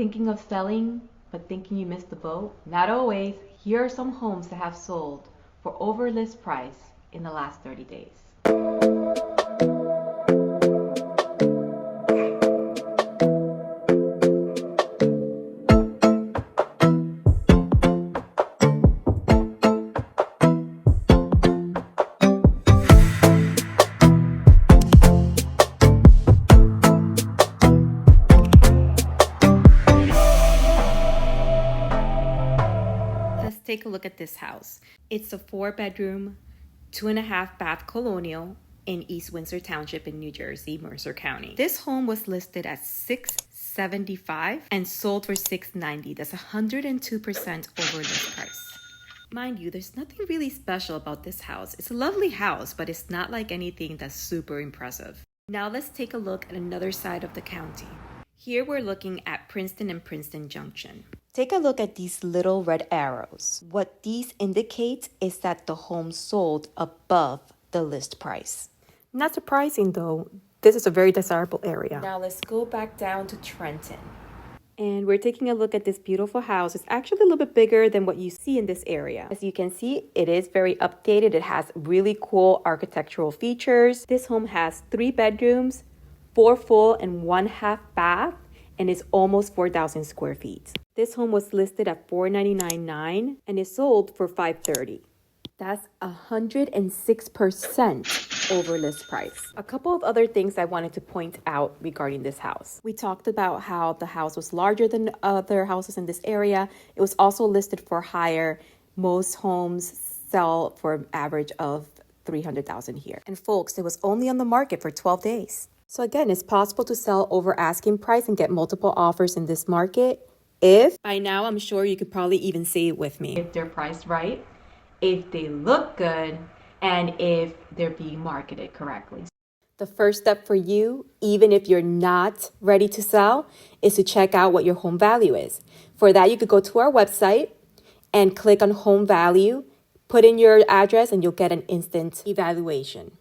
Thinking of selling, but thinking you missed the boat? Not always. Here are some homes that have sold for over list price in the last 30 days. Let's take a look at this house. It's a 4-bedroom, 2.5-bath colonial in East Windsor Township in New Jersey, Mercer County. This home was listed at $675 and sold for $690. That's 102% over list price. Mind you, there's nothing really special about this house. It's a lovely house, but it's not like anything that's super impressive. Now let's take a look at another side of the county. Here we're looking at Princeton and Princeton Junction. Take a look at these little red arrows. What these indicate is that the home sold above the list price. Not surprising though, this is a very desirable area. Now let's go back down to Trenton. And we're taking a look at this beautiful house. It's actually a little bit bigger than what you see in this area. As you can see, it is very updated. It has really cool architectural features. This home has 3 bedrooms, 4 full and 1 half bath, and is almost 4,000 square feet. This home was listed at $499,900 and is sold for $530,000. That's 106% over list price. A couple of other things I wanted to point out regarding this house. We talked about how the house was larger than other houses in this area. It was also listed for higher. Most homes sell for an average of $300,000 here. And folks, it was only on the market for 12 days. So again, it's possible to sell over asking price and get multiple offers in this market if, by now I'm sure you could probably even say it with me, If they're priced right, if they look good, and if they're being marketed correctly. the first step for you, even if you're not ready to sell, is to check out what your home value is. For that, you could go to our website and click on home value, put in your address, and you'll get an instant evaluation.